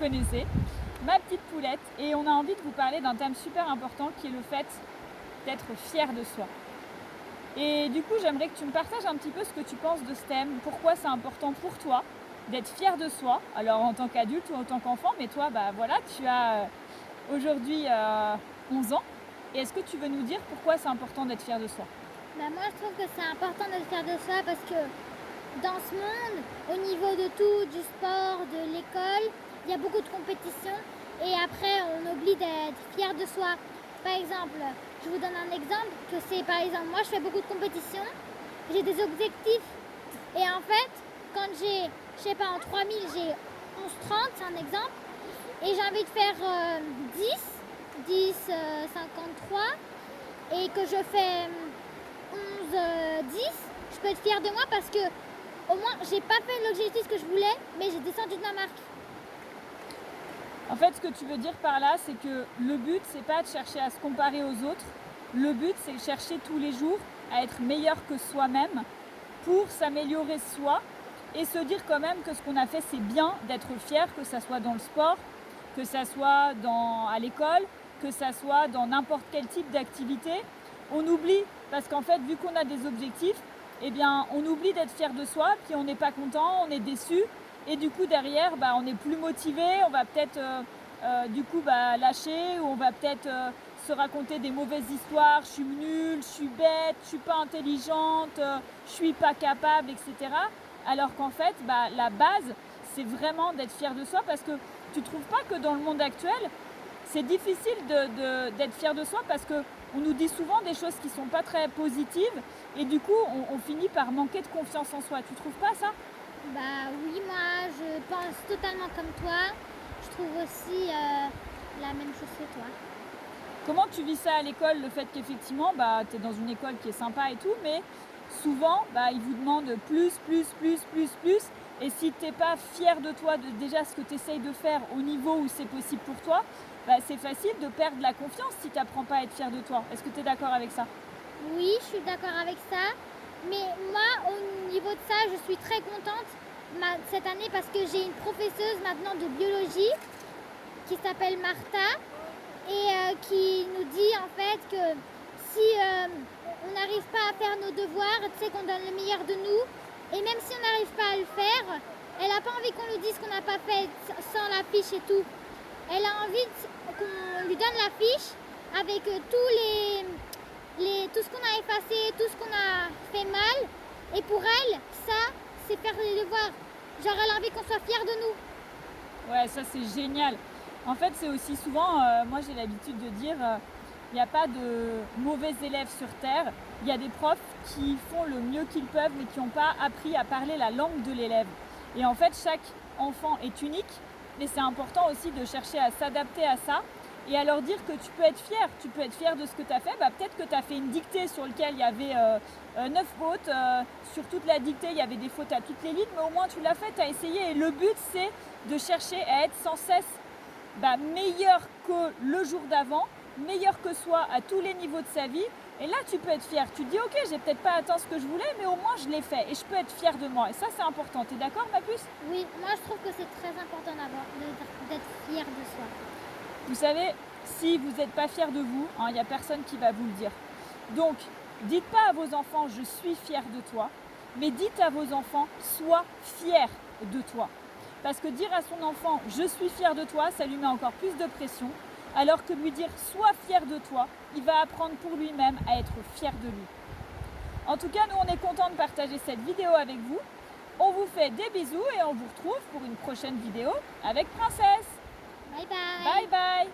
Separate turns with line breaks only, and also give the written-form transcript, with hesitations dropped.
connaissez, ma petite poulette, et on a envie de vous parler d'un thème super important qui est le fait d'être fier de soi. Et du coup, j'aimerais que tu me partages un petit peu ce que tu penses de ce thème, pourquoi c'est important pour toi d'être fier de soi, alors en tant qu'adulte ou en tant qu'enfant, mais toi, voilà, tu as aujourd'hui 11 ans, et est-ce que tu veux nous dire pourquoi c'est important d'être fier de soi?
Moi, je trouve que c'est important d'être fier de soi parce que dans ce monde, au niveau de tout, du sport, de l'école, il y a beaucoup de compétitions et après, on oublie d'être fier de soi. Par exemple, je vous donne un exemple que c'est par exemple, moi, je fais beaucoup de compétitions, j'ai des objectifs et en fait, quand j'ai, je sais pas, en 3000, j'ai 11-30, c'est un exemple, et j'ai envie de faire 10, 53 et que je fais 11, 10, je peux être fière de moi parce que au moins j'ai pas fait l'objectif que je voulais, mais j'ai descendu de ma marque.
En fait, ce que tu veux dire par là, c'est que le but, c'est pas de chercher à se comparer aux autres. Le but, c'est de chercher tous les jours à être meilleur que soi-même pour s'améliorer soi et se dire quand même que ce qu'on a fait, c'est bien d'être fier, que ça soit dans le sport, que ça soit à l'école, que ça soit dans n'importe quel type d'activité. On oublie, parce qu'en fait, vu qu'on a des objectifs, eh bien, on oublie d'être fier de soi, puis on n'est pas content, on est déçu, et du coup, derrière, on est plus motivé, on va peut-être lâcher, ou on va peut-être se raconter des mauvaises histoires, je suis nulle, je suis bête, je suis pas intelligente, je suis pas capable, etc. Alors qu'en fait, la base, c'est vraiment d'être fier de soi, parce que tu trouves pas que dans le monde actuel, c'est difficile d'être fier de soi parce qu'on nous dit souvent des choses qui sont pas très positives et du coup, on finit par manquer de confiance en soi. Tu trouves pas ça?
Oui, moi je pense totalement comme toi. Je trouve aussi la même chose que toi.
Comment tu vis ça à l'école, le fait qu'effectivement, tu es dans une école qui est sympa et tout, mais souvent, ils vous demandent plus, et si tu n'es pas fier de toi, de déjà ce que tu essayes de faire au niveau où c'est possible pour toi, c'est facile de perdre la confiance si tu n'apprends pas à être fier de toi. Est-ce que tu es d'accord avec ça?
Oui, je suis d'accord avec ça. Mais moi, au niveau de ça, je suis très contente cette année parce que j'ai une professeuse maintenant de biologie qui s'appelle Martha et qui nous dit en fait que si on n'arrive pas à faire nos devoirs, tu sais qu'on donne le meilleur de nous, et même si on n'arrive pas à le faire, elle n'a pas envie qu'on nous dise qu'on n'a pas fait sans la fiche et tout. Elle a envie qu'on lui donne la fiche avec tout ce qu'on a effacé, tout ce qu'on a fait mal, et pour elle, ça, c'est faire les devoirs. Genre, elle a envie qu'on soit fiers de nous.
Ouais, ça c'est génial. En fait, c'est aussi souvent, moi j'ai l'habitude de dire, il n'y a pas de mauvais élèves sur Terre. Il y a des profs qui font le mieux qu'ils peuvent mais qui n'ont pas appris à parler la langue de l'élève. Et en fait, chaque enfant est unique et c'est important aussi de chercher à s'adapter à ça et à leur dire que tu peux être fier. Tu peux être fier de ce que tu as fait. Peut-être que tu as fait une dictée sur laquelle il y avait 9 fautes. Sur toute la dictée, il y avait des fautes à toutes les lignes, mais au moins tu l'as fait, tu as essayé. Et le but, c'est de chercher à être sans cesse meilleur que le jour d'avant, meilleur que soi à tous les niveaux de sa vie. Et là, tu peux être fier. Tu te dis, ok, j'ai peut-être pas atteint ce que je voulais, mais au moins je l'ai fait et je peux être fier de moi. Et ça, c'est important. T'es d'accord, ma puce?
Oui, moi je trouve que c'est très important d'être fier de soi.
Vous savez, si vous n'êtes pas fier de vous, il n'y a personne qui va vous le dire. Donc, dites pas à vos enfants, je suis fier de toi, mais dites à vos enfants, sois fier de toi. Parce que dire à son enfant, je suis fier de toi, ça lui met encore plus de pression, alors que lui dire, sois fier de toi, il va apprendre pour lui-même à être fier de lui. En tout cas, nous, on est contents de partager cette vidéo avec vous. On vous fait des bisous et on vous retrouve pour une prochaine vidéo avec Princesse.
Bye bye.
Bye bye.